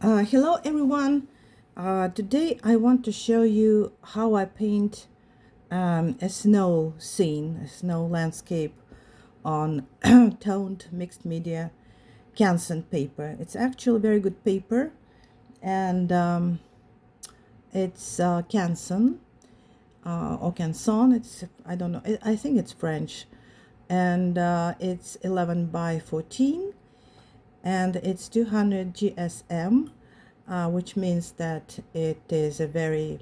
Hello everyone. Today I want to show you how I paint a snow scene, a snow landscape on toned mixed media Canson paper. It's actually very good paper, and it's Canson or Canson. I don't know. I think it's French, and it's 11 by 14, and it's 200 GSM. Which means that it is a very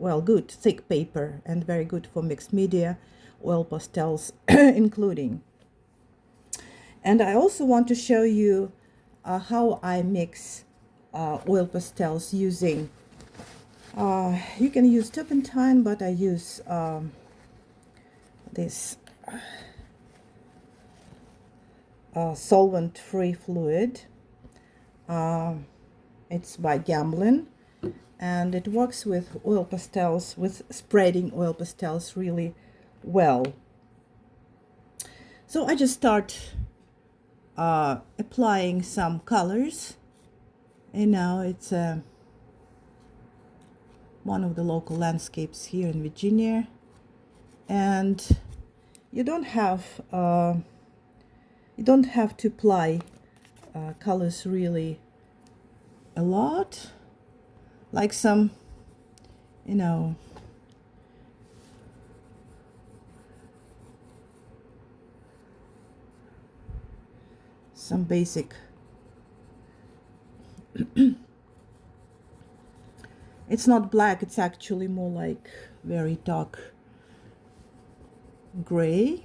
good thick paper and very good for mixed media, oil pastels including. And I also want to show you how I mix oil pastels using, you can use turpentine, but I use this solvent-free fluid. It's by Gamblin, and it works with oil pastels, with spreading oil pastels really well. So I just start applying some colors. And now it's one of the local landscapes here in Virginia, and you don't have to apply colors really a lot, like some, some basic. It's not black, it's actually more like very dark gray.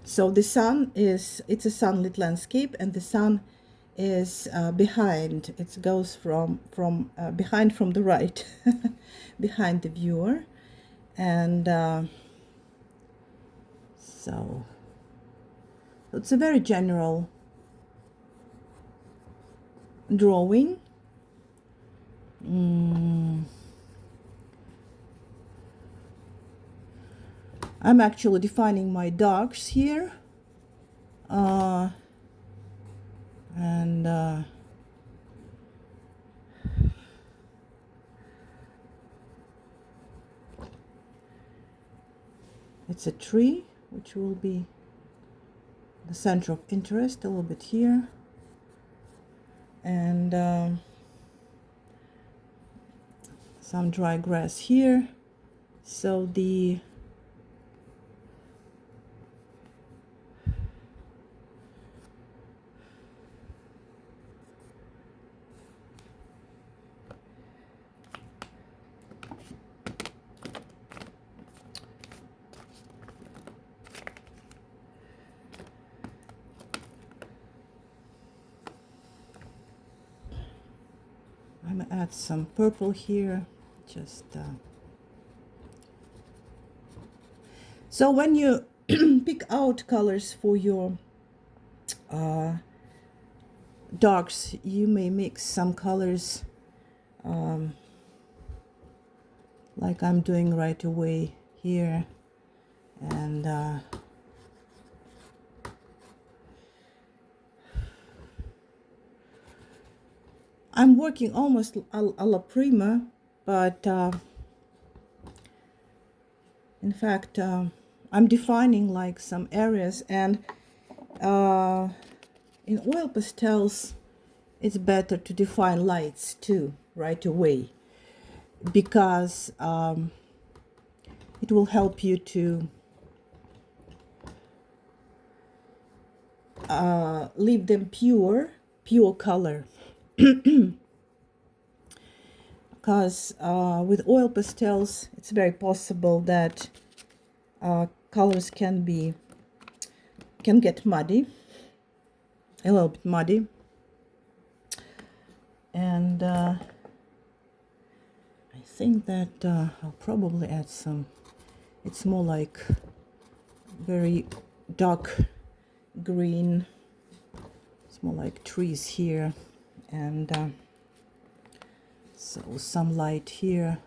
So the sun is, it's a sunlit landscape, and the sun is behind. It goes from behind from the right, behind the viewer, and so it's a very general drawing. I'm actually defining my darks here, and it's a tree, which will be the center of interest a little bit here, and some dry grass here. So the I'm gonna add some purple here, just so when you pick out colors for your darks, you may mix some colors like I'm doing right away here, and I'm working almost a la prima, but in fact I'm defining like some areas, and in oil pastels it's better to define lights too right away, because it will help you to leave them pure color. Because with oil pastels it's very possible that colors can get muddy, a little bit muddy, and I think that I'll probably add some, it's more like very dark green, it's more like trees here, and so some light here,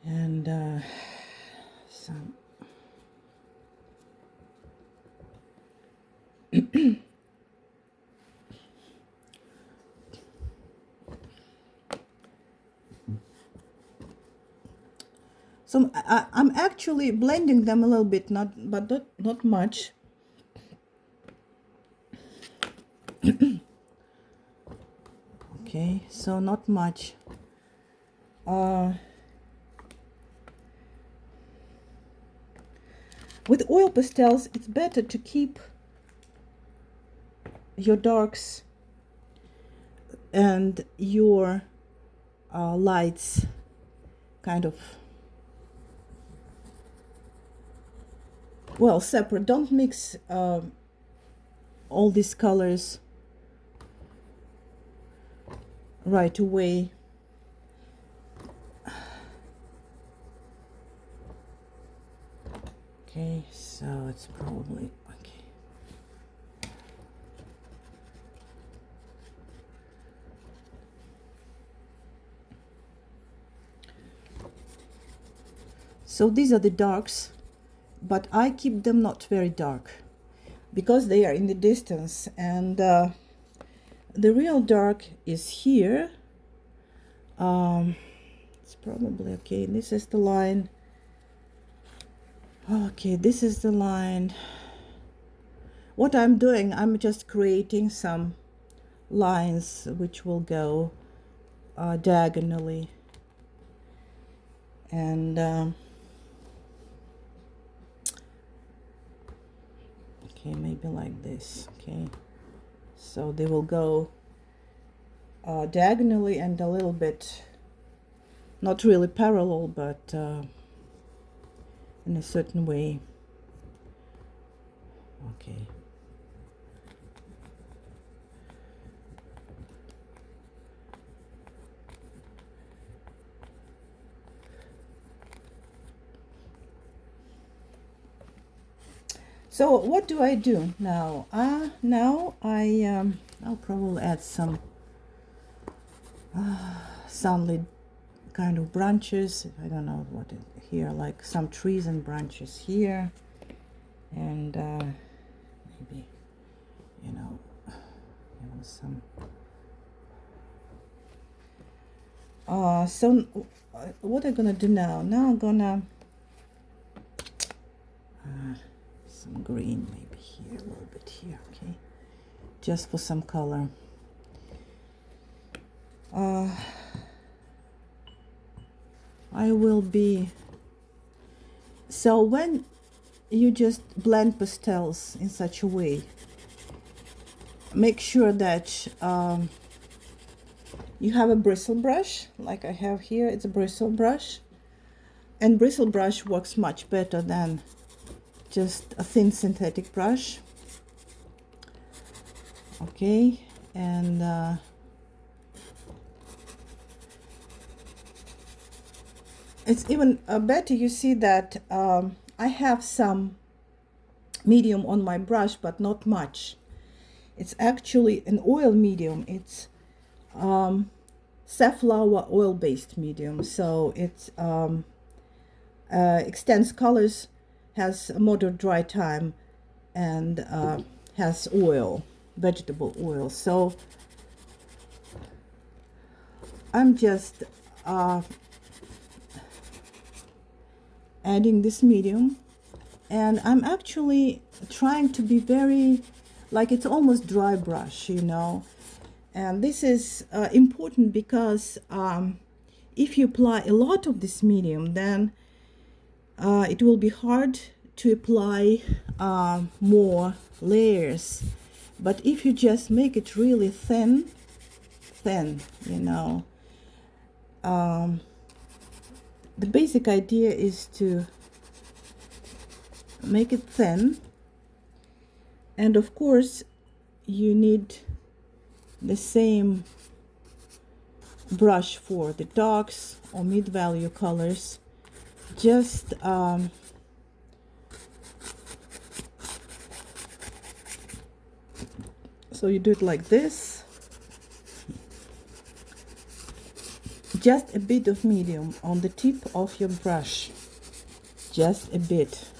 and some So I'm actually blending them a little bit, not much. Okay, so not much. With oil pastels, it's better to keep your darks and your lights kind of, well, separate. Don't mix all these colors right away. Okay, so it's probably okay. So these are the darks, but I keep them not very dark because they are in the distance, and the real dark is here. It's probably okay. This is the line. Okay, this is the line. What I'm doing, I'm just creating some lines which will go diagonally, and okay, maybe like this. Okay, so they will go diagonally and a little bit, not really parallel, but in a certain way. Okay. So what do I do now? Now I'll probably add some sunlit kind of branches. I don't know what here, like some trees and branches here, and maybe, you know, some. So what I'm gonna do now? Now I'm gonna some green, maybe here, a little bit here, okay, just for some color. I will be, so when you just blend pastels in such a way, make sure that you have a bristle brush, like I have here. It's a bristle brush, and bristle brush works much better than just a thin synthetic brush. Okay, and it's even better. You see that I have some medium on my brush, but not much. It's actually an oil medium. It's safflower oil based medium, so it extends colors, has a moderate dry time, and has oil, vegetable oil. So I'm just adding this medium, and I'm actually trying to be very, like, it's almost dry brush, you know. And this is important because if you apply a lot of this medium, then it will be hard to apply more layers. But if you just make it really thin, you know, the basic idea is to make it thin, and of course you need the same brush for the darks or mid-value colors. Just so you do it like this, just a bit of medium on the tip of your brush, just a bit,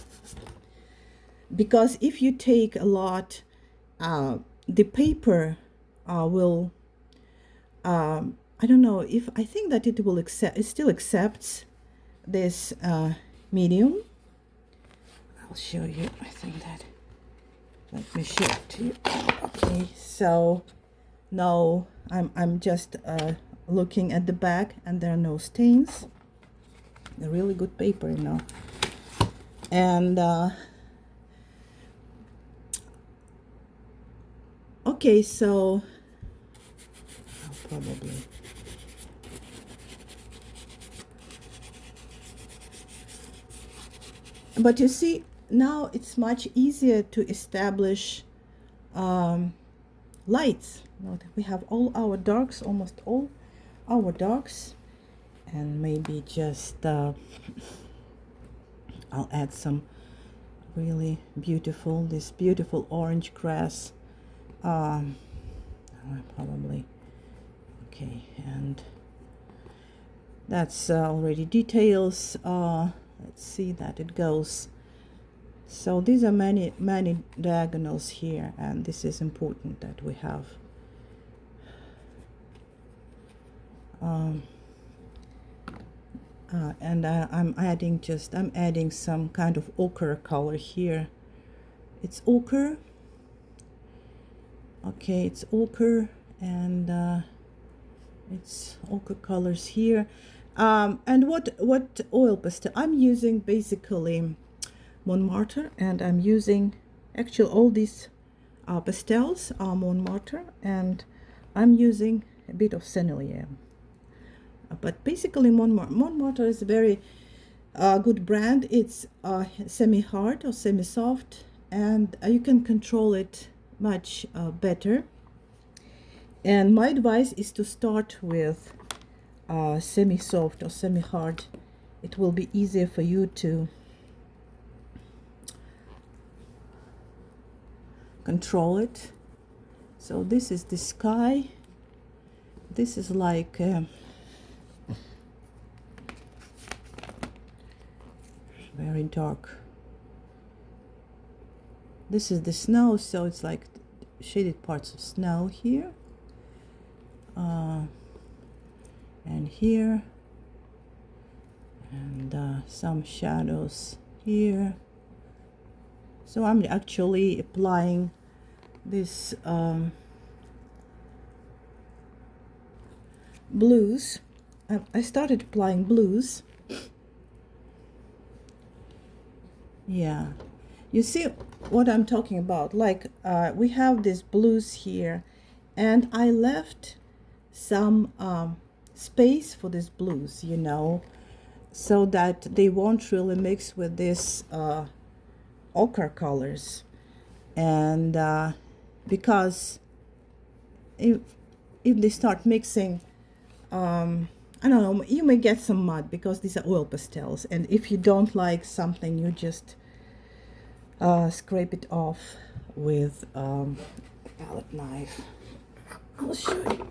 because if you take a lot the paper will, I don't know if, I think that it will accept, it still accepts this medium. I'll show you, I think that, let me show it to you. Okay, so no, I'm just looking at the back, and there are no stains. A really good paper, you know. And okay, so I'll probably, but you see, now it's much easier to establish lights. We have all our darks, almost all our darks, and maybe just I'll add some really beautiful, this beautiful orange grass, probably, okay, and that's already details. Let's see that it goes. So these are many diagonals here, and this is important that we have. And I'm adding some kind of ochre color here. It's ochre. Okay, it's ochre, and it's ochre colors here. And what oil pastel? I'm using basically Montmartre, and I'm using actually all these pastels are Montmartre, and I'm using a bit of Sennelier. But basically Montmartre is a very good brand. It's semi-hard or semi-soft, and you can control it much better. And my advice is to start with semi-soft or semi-hard. It will be easier for you to control it. So this is the sky. This is like very dark. This is the snow, so it's like shaded parts of snow here, and here, and some shadows here. So I'm actually applying this blues. I started applying blues. Yeah, you see what I'm talking about. Like we have this blues here, and I left some space for this blues, you know, so that they won't really mix with this ochre colors. And because if they start mixing, I don't know, you may get some mud because these are oil pastels, and if you don't like something, you just scrape it off with a palette knife. I'll show you.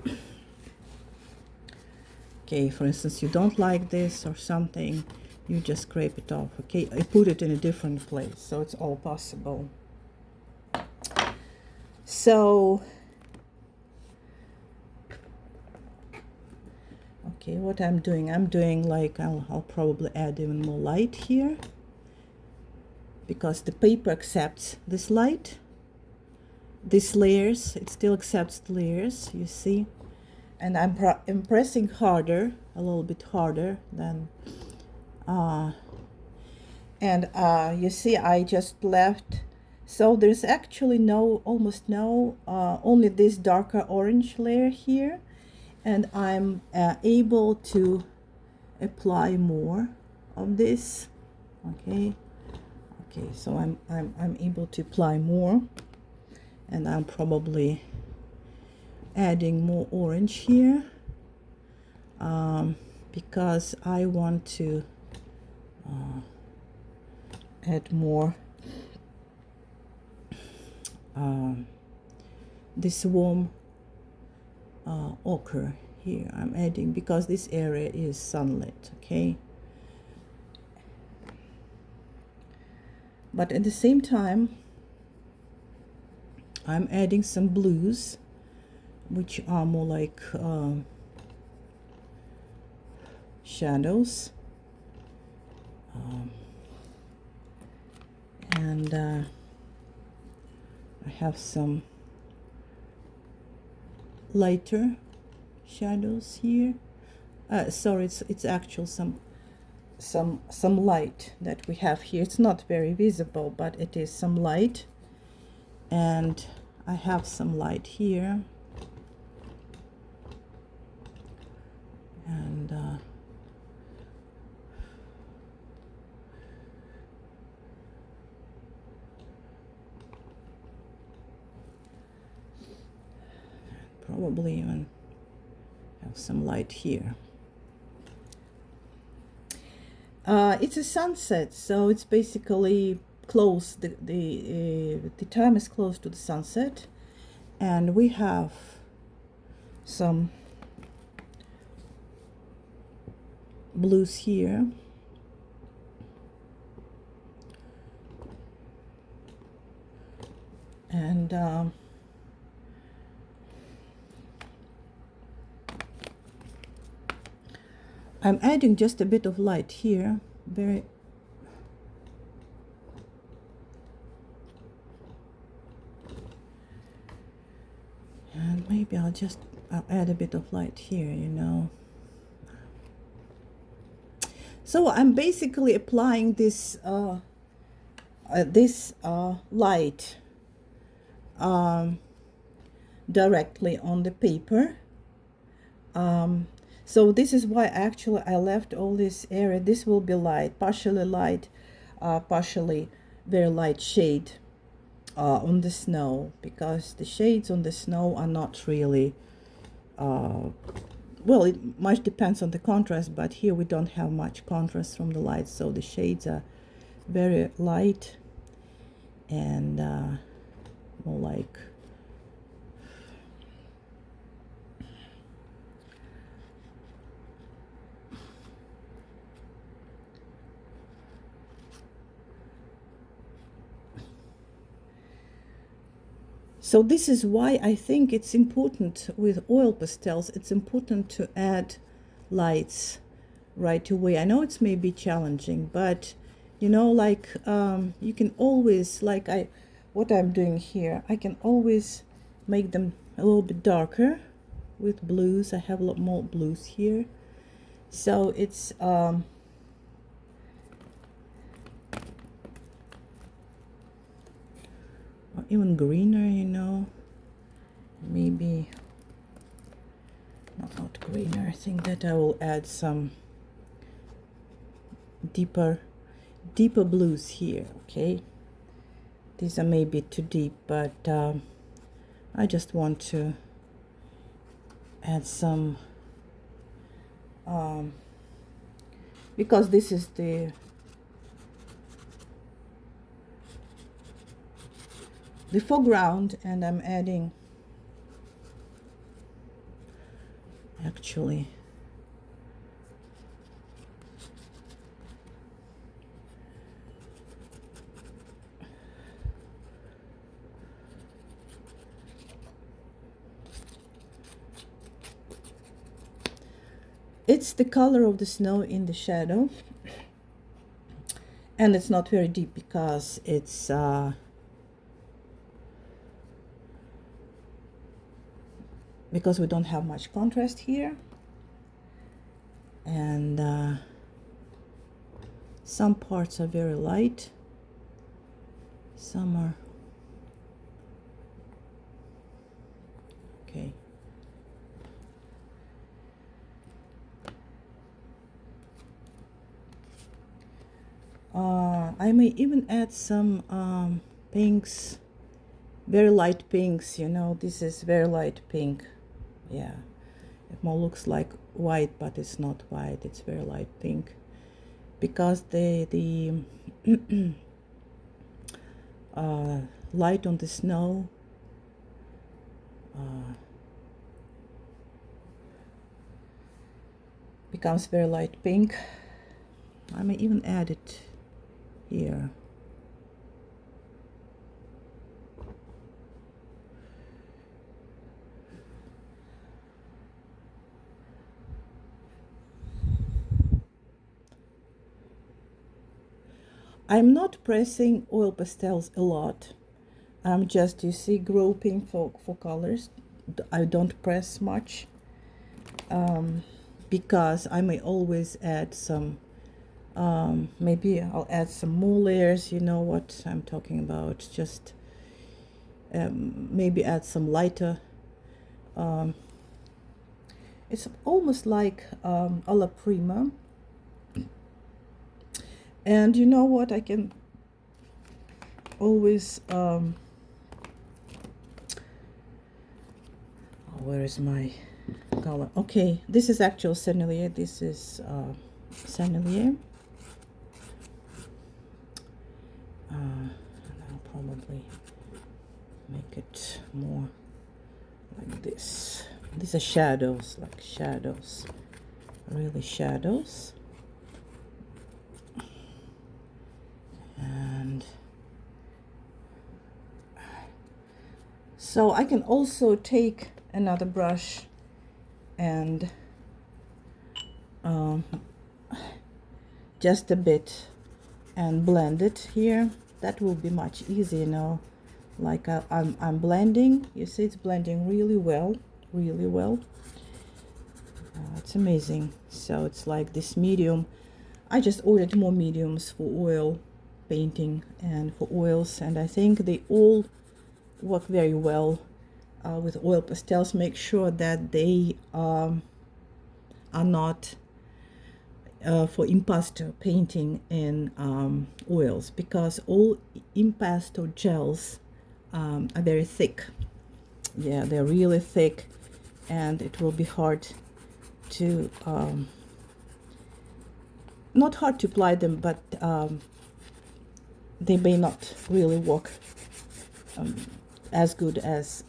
Okay, for instance, you don't like this or something, you just scrape it off. Okay, I put it in a different place, so it's all possible. So okay, what I'm doing like I'll probably add even more light here, because the paper accepts this light, these layers, it still accepts the layers, you see. And I'm pressing harder, a little bit harder than you see, I just left, so there's actually almost no, only this darker orange layer here, and I'm able to apply more of this. Okay, so I'm able to apply more, and I'm probably adding more orange here, because I want to add more this warm ochre here. I'm adding because this area is sunlit. Okay, but at the same time I'm adding some blues, which are more like shadows. And I have some lighter shadows here. Sorry, it's actual some light that we have here. It's not very visible, but it is some light, and I have some light here, and probably even have some light here. It's a sunset, so it's basically close. The time is close to the sunset, and we have some blues here. And I'm adding just a bit of light here, very and maybe I'll add a bit of light here, you know. So I'm basically applying this light directly on the paper. So this is why actually I left all this area. This will be light, partially very light shade on the snow, because the shades on the snow are not really, well, it much depends on the contrast, but here we don't have much contrast from the light, so the shades are very light and more like so this is why I think it's important with oil pastels, it's important to add lights right away. I know it's maybe challenging, but you know, like you can always, like what I'm doing here, I can always make them a little bit darker with blues. I have a lot more blues here, so it's or even greener, you know, maybe not greener. I think that I will add some deeper blues here. Okay, these are maybe too deep, but I just want to add some because this is the foreground, and I'm adding actually it's the color of the snow in the shadow, and it's not very deep because it's because we don't have much contrast here, and some parts are very light, some are okay. I may even add some pinks, very light pinks, you know. This is very light pink. Yeah, it more looks like white, but it's not white, it's very light pink, because the light on the snow becomes very light pink. I may even add it here. I'm not pressing oil pastels a lot. I'm just, you see, groping for colors. I don't press much because I may always add some, maybe I'll add some more layers, you know what I'm talking about. Just maybe add some lighter. It's almost like alla prima. And you know what, I can always where is my color? Okay, this is actual sennelier. This is sennelier. I'll probably make it more like this. These are shadows, like shadows, really shadows. And so I can also take another brush and just a bit and blend it here. That will be much easier, you know. Like I'm blending. You see, it's blending really well, really well. It's amazing. So it's like this medium. I just ordered more mediums for oil painting and for oils, and I think they all work very well with oil pastels. Make sure that they are not for impasto painting in oils, because all impasto gels are very thick. Yeah, they're really thick, and it will be hard to not hard to apply them, but they may not really work as good as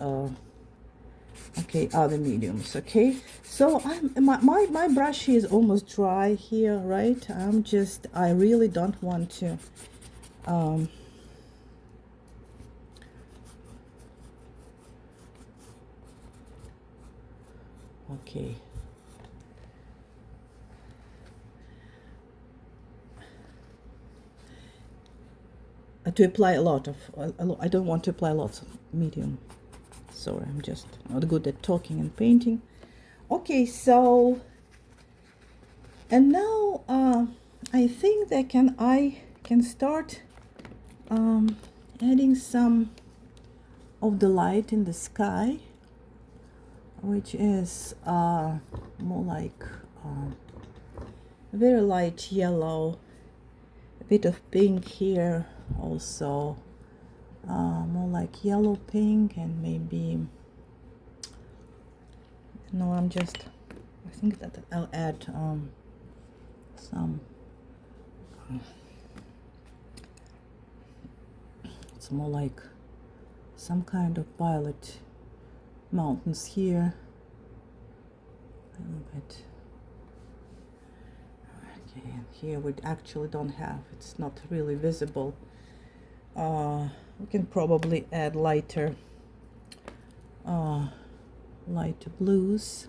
okay, other mediums. Okay, so my brush is almost dry here, right? I really don't want to okay, to apply a lot of I don't want to apply lots of medium. Sorry, I'm just not good at talking and painting. Okay, so and now I think that I can start adding some of the light in the sky, which is more like very light yellow, a bit of pink here also, more like yellow pink, and maybe no, I think that I'll add some it's more like some kind of violet mountains here, a little bit. Okay, and here we actually don't have, it's not really visible. We can probably add lighter blues.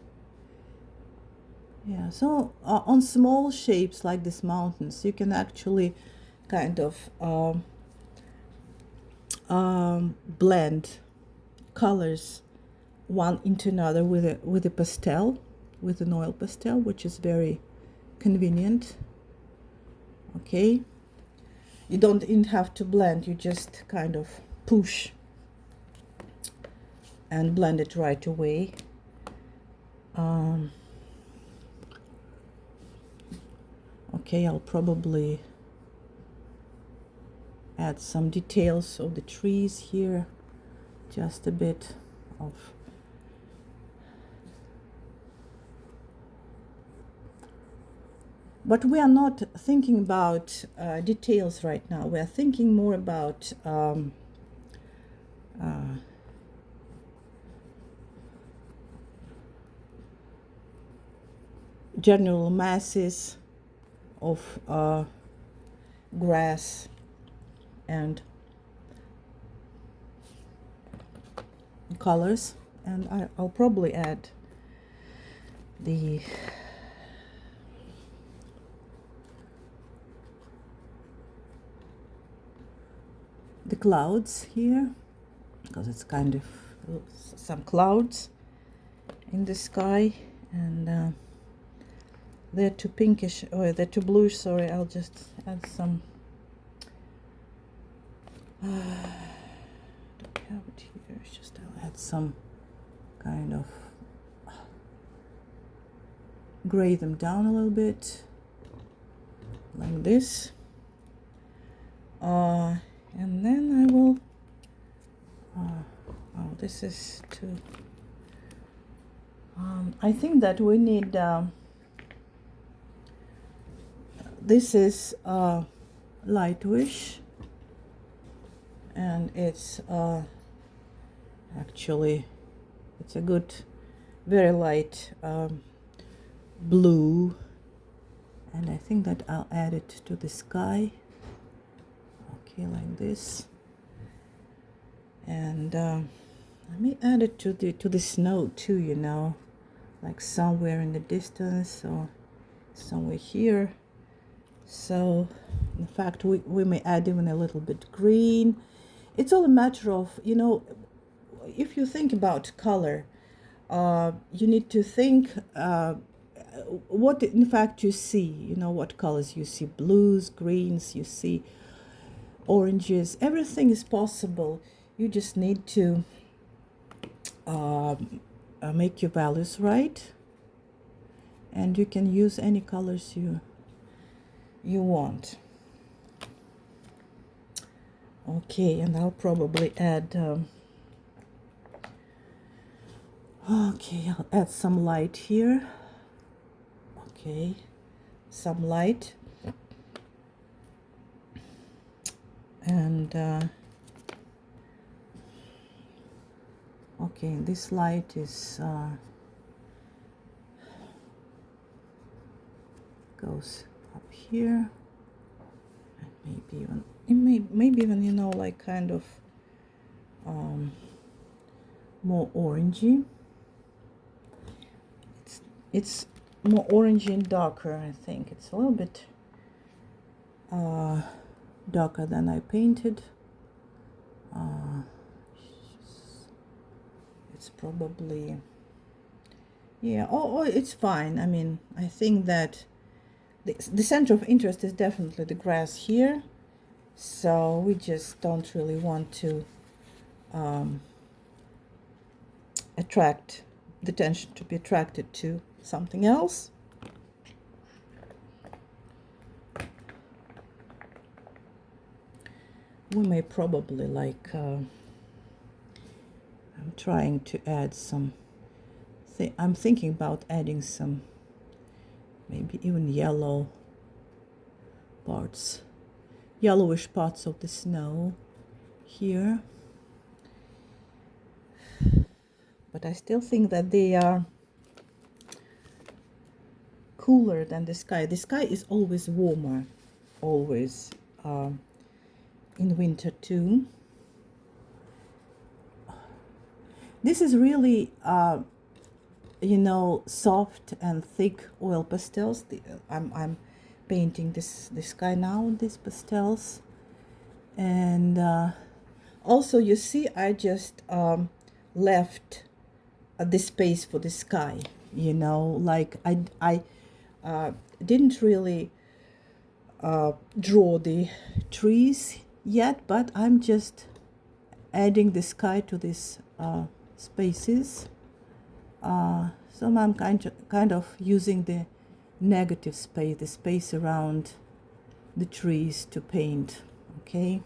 Yeah, so on small shapes like these mountains, you can actually kind of blend colors one into another with a pastel, with an oil pastel, which is very convenient. Okay, you don't even have to blend, you just kind of push and blend it right away. Okay, I'll probably add some details of the trees here, just a bit of but we are not thinking about details right now. We are thinking more about general masses of grass and colors, and I'll probably add the the clouds here, because it's kind of some clouds in the sky, and they're too pinkish, or they're too bluish, sorry. I'll just add some don't have it here, it's just I'll add some kind of gray them down a little bit like this, and then I will oh, this is too I think that we need this is lightish, and it's actually it's a good, very light blue, and I think that I'll add it to the sky, okay, like this, and let me add it to the snow too, you know, like somewhere in the distance or somewhere here. So in fact we may add even a little bit green. It's all a matter of, you know, if you think about color, you need to think what in fact you see, you know, what colors you see, blues, greens, you see oranges, everything is possible. You just need to make your values right, and you can use any colors you want. Okay, and I'll probably add okay, I'll add some light here. Okay, some light, and okay, this light is goes up here, and maybe even maybe even, you know, like kind of more orangey. It's more orangey and darker. I think it's a little bit darker than I painted. It's probably, yeah, oh, it's fine. I mean, I think that the center of interest is definitely the grass here, so we just don't really want to attract the attention to be attracted to something else. We may probably like I'm trying to add some I'm thinking about adding some maybe even yellow parts, yellowish parts of the snow here, but I still think that they are cooler than the sky. The sky is always warmer, always, in winter too. This is really you know, soft and thick oil pastels. I'm painting this sky now with these pastels, and also you see I just left the space for the sky, you know, like I didn't really draw the trees yet, but I'm just adding the sky to these spaces. So I'm kind of using the negative space, the space around the trees, to paint. Okay,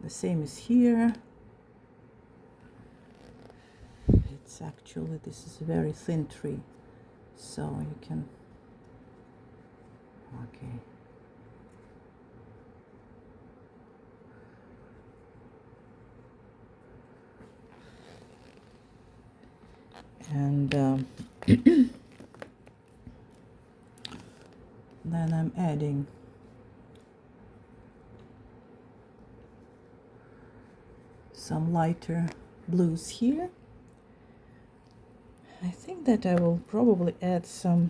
the same is here. It's actually, this is a very thin tree, so you can, okay. And then I'm adding some lighter blues here. I think that I will probably add some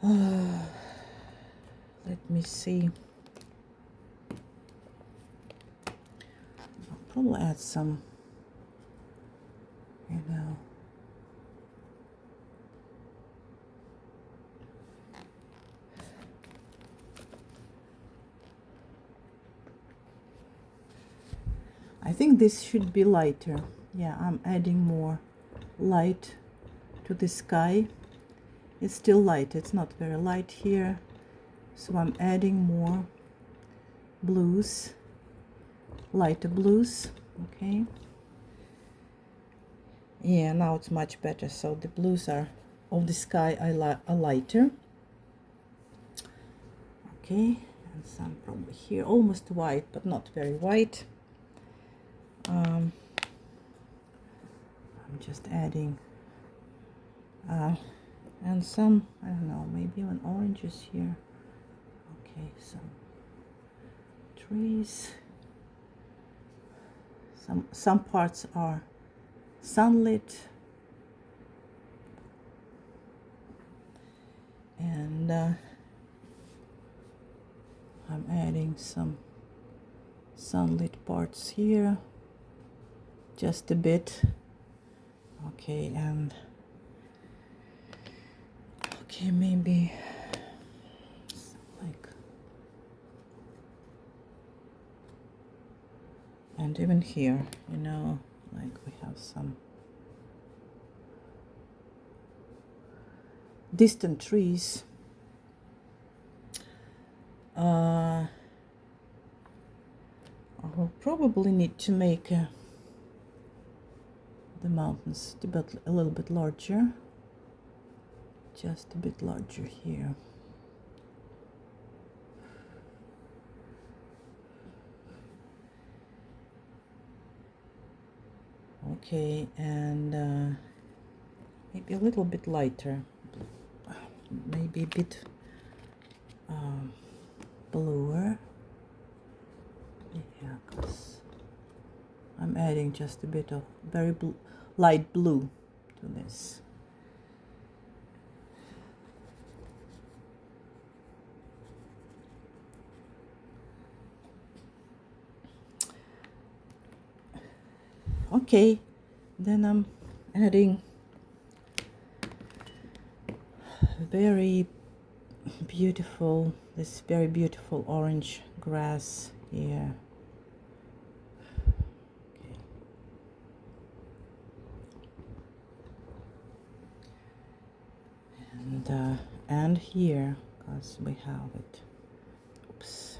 let me see, probably add some, you know, I think this should be lighter. Yeah, I'm adding more light to the sky. It's still light, it's not very light here, so I'm adding more blues, lighter blues. Okay, yeah, now it's much better. So the blues are of the sky are lighter. Okay, and some probably here, almost white but not very white. I'm just adding and some, I don't know, maybe even oranges here. Okay, some trees. Some parts are sunlit, and I'm adding some sunlit parts here, just a bit. Okay, and okay, maybe like, and even here, you know, like we have some distant trees. I will probably need to make the mountains a little bit larger, just a bit larger here. Okay, and maybe a little bit lighter, maybe a bit bluer. Yeah, because I'm adding just a bit of very light blue to this. Okay, then I'm adding this very beautiful orange grass here. Okay. And here, because we have it. Oops.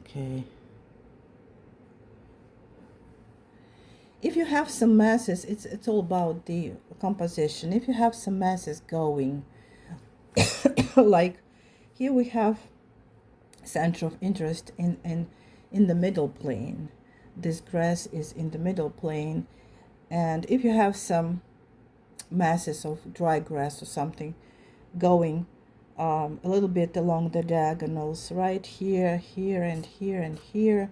Okay. If you have some masses, it's all about the composition. If you have some masses going, like here we have center of interest in the middle plane. This grass is in the middle plane, and if you have some masses of dry grass or something going a little bit along the diagonals, right here, here, and here, and here,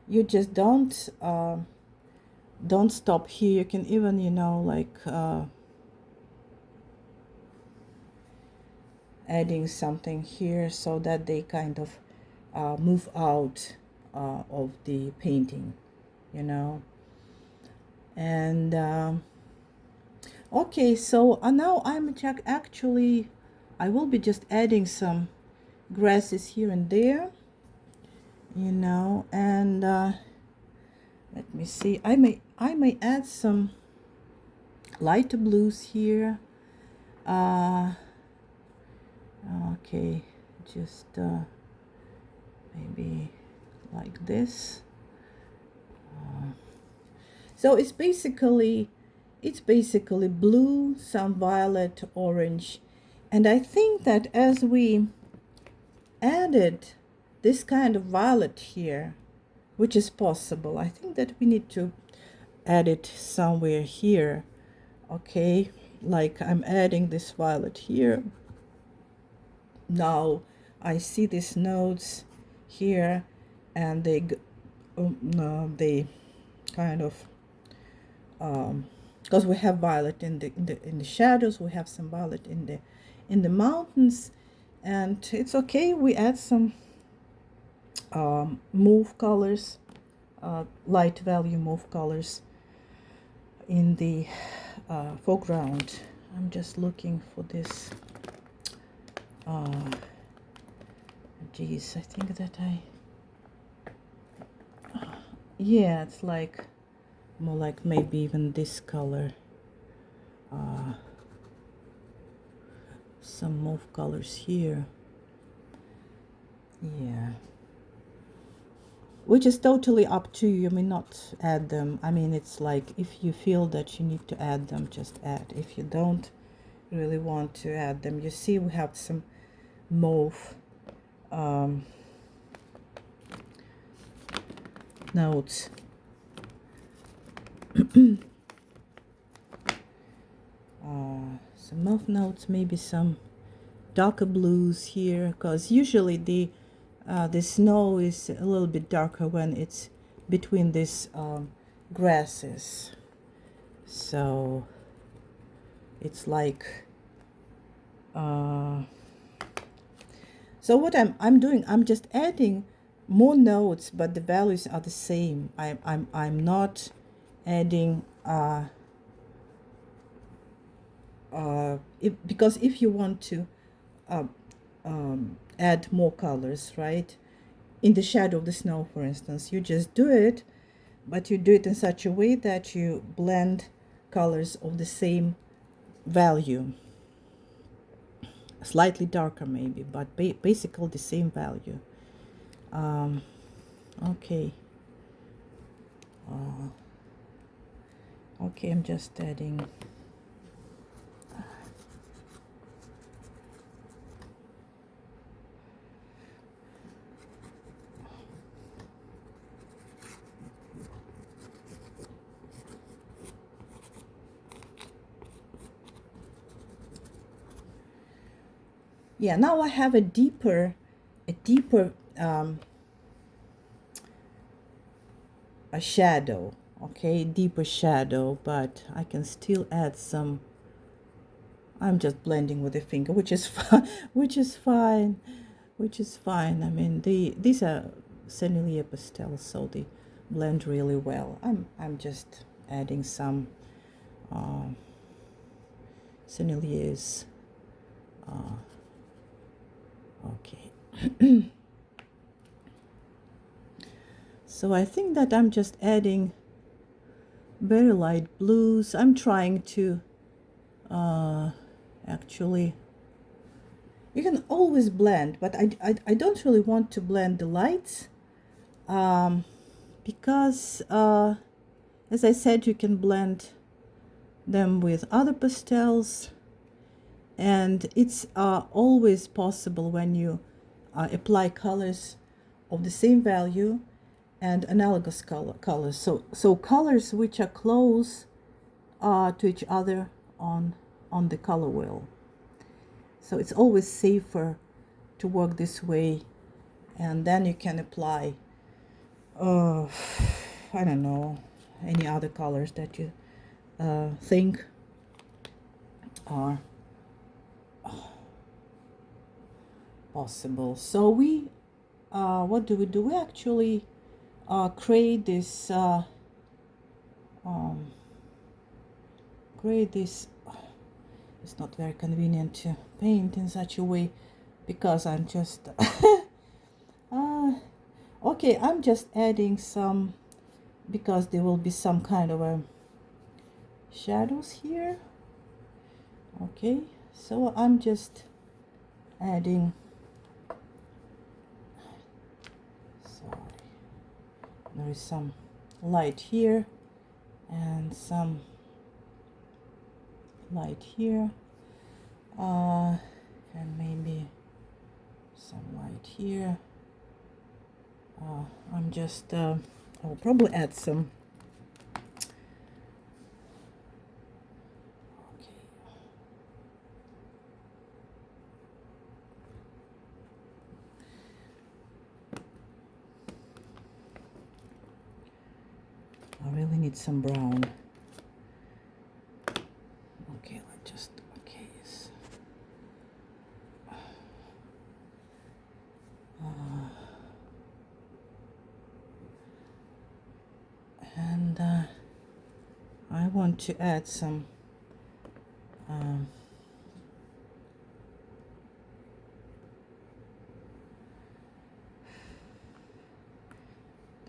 you just don't stop here. You can even, you know, like adding something here so that they kind of move out of the painting, you know. And okay, so now I'm actually, I will be just adding some grasses here and there, you know, and let me see, I may add some lighter blues here. Okay, just maybe like this. So it's basically blue, some violet, orange, and I think that as we added this kind of violet here, which is possible, I think that we need to add it somewhere here. Okay, like I'm adding this violet here. Now I see these nodes here, and they kind of because we have violet in the shadows, we have some violet in the mountains, and it's okay, we add some mauve colors, light value mauve colors in the foreground. I'm just looking for this. Geez, I think that yeah, it's like more like maybe even this color. Some mauve colors here. Yeah. Which is totally up to you. You may not add them. I mean, it's like if you feel that you need to add them, just add. If you don't really want to add them, you see we have some mauve notes. Some mauve notes, maybe some darker blues here, because usually the snow is a little bit darker when it's between these grasses. So it's like so what I'm doing, I'm just adding more notes, but the values are the same. I'm not adding because if you want to add more colors, right, in the shadow of the snow, for instance, you just do it, but you do it in such a way that you blend colors of the same value, slightly darker maybe, but basically the same value. Okay. Okay, I'm just adding. Yeah, now I have a deeper a shadow, okay, deeper shadow, but I can still add some. I'm just blending with a finger, which is fine, which is fine, which is fine. I mean, these are Sennelier pastels, so they blend really well. I'm just adding some Senneliers. Okay. So I think that I'm just adding very light blues. I'm trying to actually, you can always blend, but I don't really want to blend the lights because as I said, you can blend them with other pastels, and it's always possible when you apply colors of the same value and analogous colors. So colors which are close to each other on the color wheel. So it's always safer to work this way, and then you can apply I don't know, any other colors that you think are possible. So we what do? We actually create this it's not very convenient to paint in such a way because I'm just okay, I'm just adding some, because there will be some kind of a shadows here. Okay, so I'm just adding, sorry, there is some light here and some light here, and maybe some light here. I'm just I'll probably add some. Okay. I really need some brown. Okay, let's just, okay. want to add some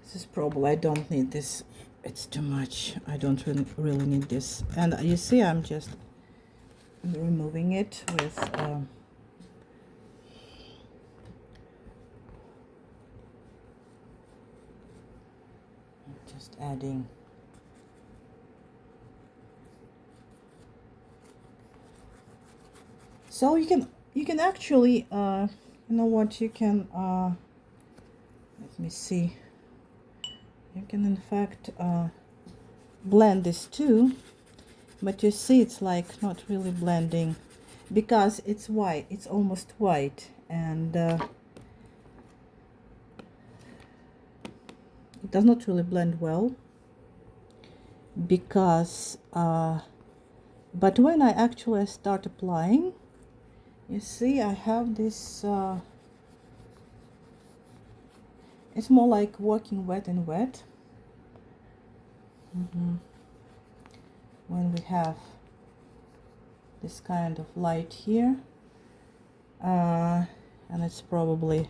this is probably, I don't need this, it's too much. I don't really need this. And you see, I'm just removing it with just adding so you can actually you know what, you can let me see, you can in fact blend this too, but you see it's like not really blending because it's white, it's almost white, and it does not really blend well because but when I actually start applying, you see I have this it's more like working wet and wet. When we have this kind of light here, and it's probably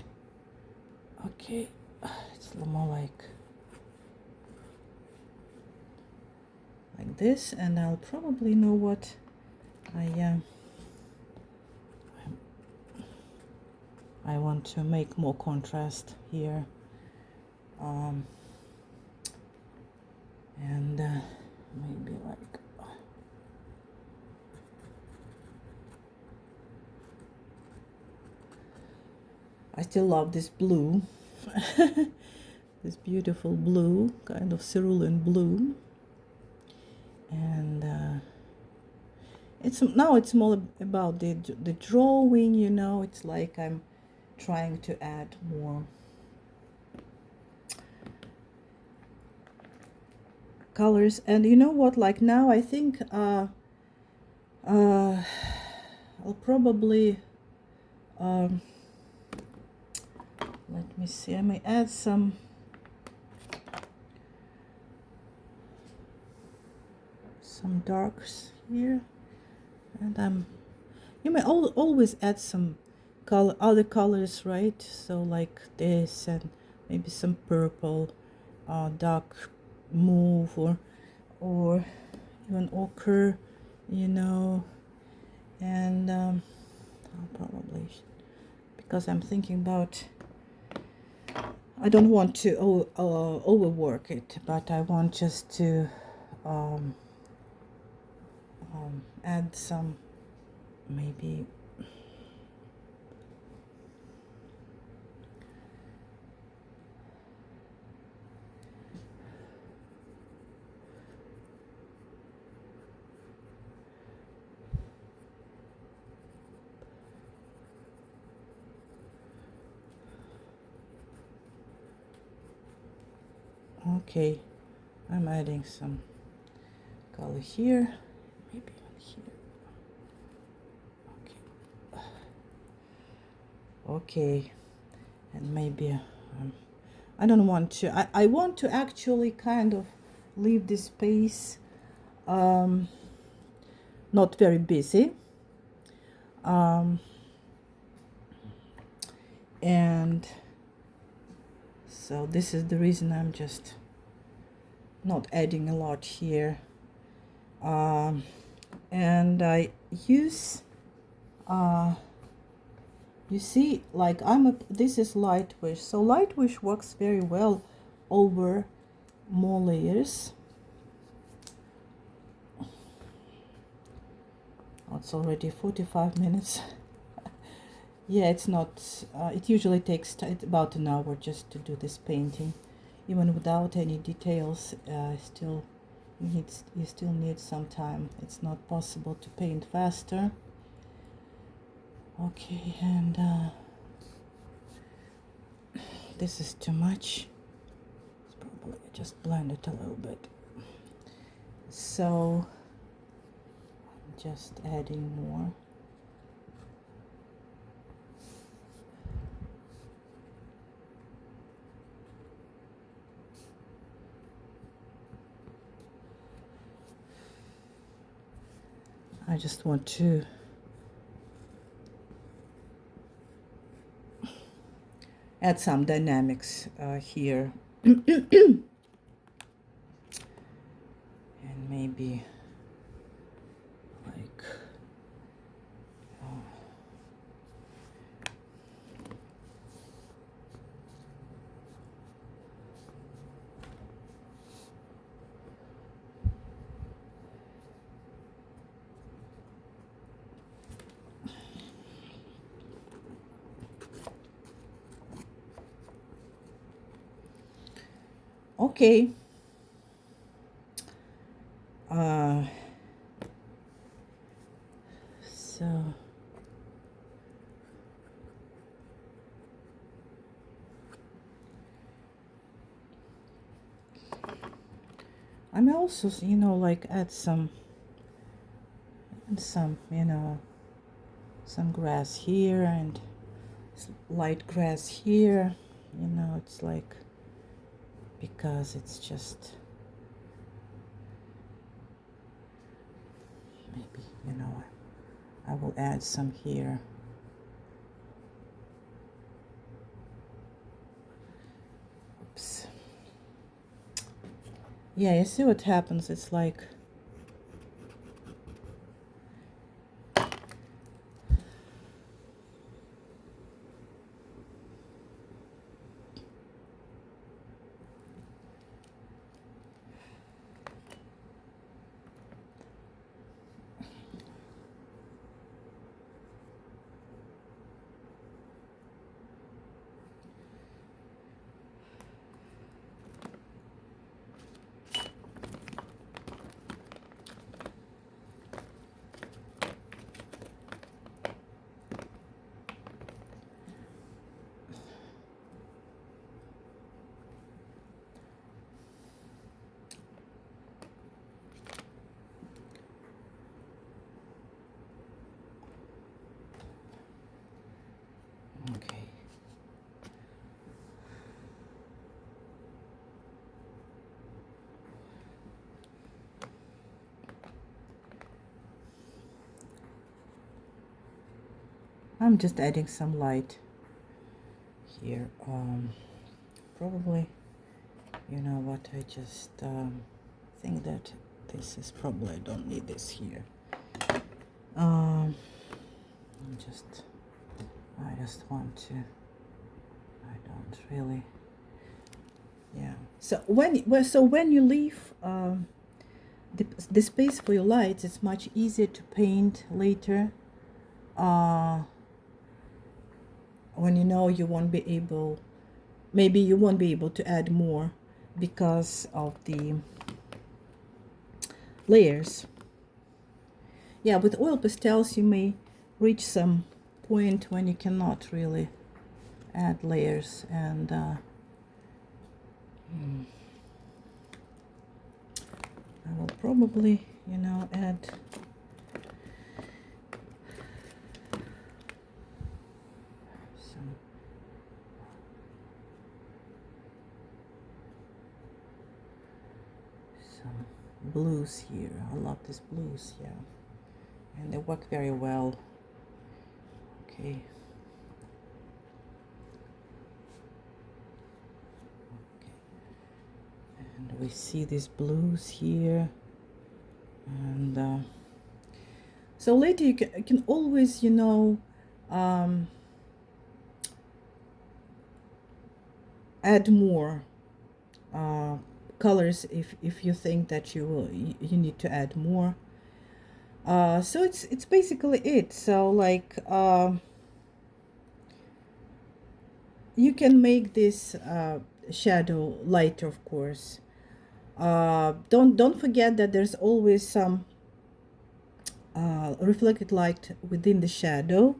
okay, it's a little more like this, and I'll probably know what I want to make more contrast here, and maybe like I still love this blue this beautiful blue, kind of cerulean blue, and it's more about the drawing, you know. It's like I'm trying to add more colors. And you know what, like now I think I'll probably let me see, I may add some darks here, and you may always add some other colors, right? So like this, and maybe some purple, dark mauve, or even ochre, you know. And I'll probably, because I'm thinking about, I don't want to overwork it, but I want just to add some, maybe okay, I'm adding some color here, maybe here. Okay, and maybe I don't want to, I want to actually kind of leave this space not very busy, and so this is the reason I'm just not adding a lot here, and I use you see, like this is light wish, so light wish works very well over more layers. Oh, it's already 45 minutes. Yeah, it's not it usually takes about an hour just to do this painting, even without any details. Still you still need some time. It's not possible to paint faster. Okay, and this is too much. It's probably just blend it a little bit. So I'm just adding more. I just want to add some dynamics here. And maybe like okay. So I'm also, you know, like add some, you know, some grass here and light grass here. You know, it's like, because it's just maybe, you know, I will add some here. Oops. Yeah, you see what happens? It's like, okay. I'm just adding some light here. Probably, you know what, I just think that this is probably, I don't need this here. I just want to, I don't really, yeah. So when you leave the space for your lights, it's much easier to paint later. When you know you won't be able, maybe you won't be able to add more because of the layers. Yeah, with oil pastels you may reach some point when you cannot really add layers, and I will probably, you know, add some blues here. I love these blues, yeah, and they work very well. Okay. And we see these blues here, and so later you can always, you know, add more colors if you think that you need to add more. So it's basically it. So like you can make this shadow lighter, of course. Don't forget that there's always some reflected light within the shadow,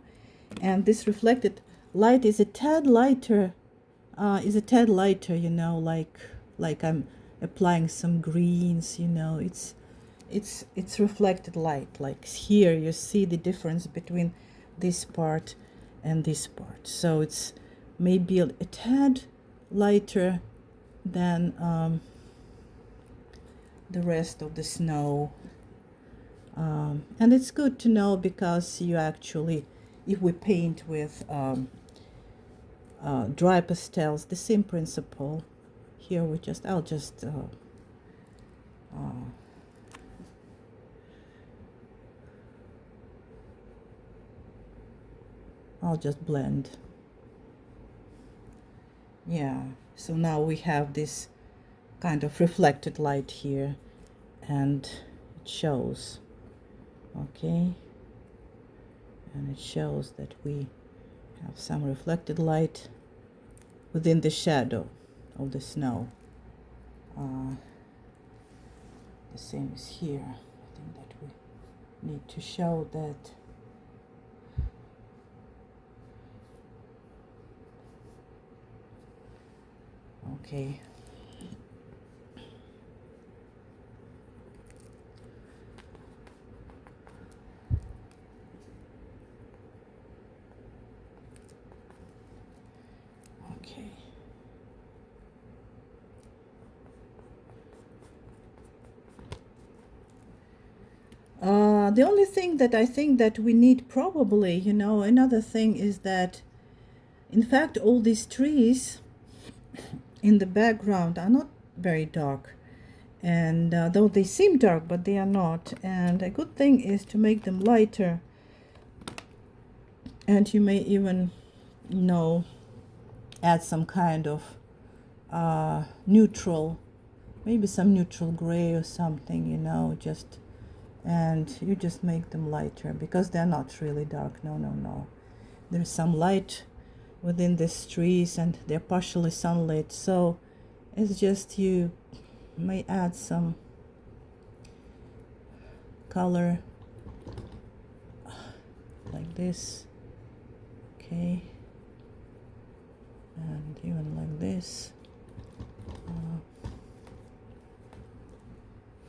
and this reflected light is a tad lighter. You know, like I'm applying some greens. You know, it's reflected light. Like here, you see the difference between this part and this part. So it's maybe a tad lighter than the rest of the snow. And it's good to know because you actually, if we paint with dry pastels, the same principle. Here we just, I'll just blend. Yeah, so now we have this kind of reflected light here, and it shows, okay, and it shows that we have some reflected light within the shadow of the snow. The same is here. I think that we need to show that okay. Okay. The only thing that I think that we need probably, you know, another thing is that, in fact, all these trees in the background are not very dark. And though they seem dark, but they are not. And a good thing is to make them lighter. And you may even, you know, add some kind of neutral, maybe some neutral gray or something, you know, just, and you just make them lighter because they're not really dark. No, no, no. There's some light within these trees and they're partially sunlit. So it's just, you may add some color like this, okay, and even like this.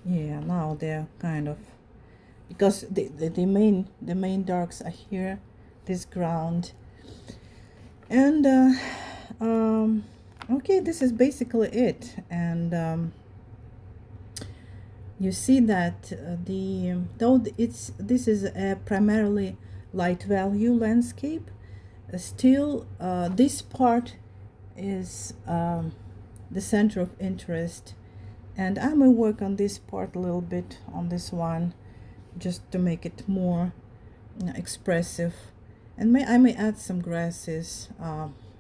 Yeah, now they're kind of, because the main darks are here, this ground, and okay, this is basically it. And you see that though this is a primarily light value landscape, still this part is the center of interest, and I may work on this part a little bit, on this one, just to make it more expressive, and I may add some grasses,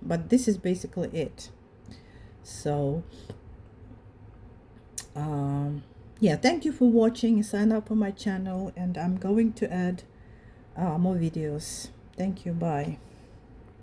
but this is basically it. So yeah, thank you for watching. Sign up for my channel, and I'm going to add more videos. Thank you. Bye.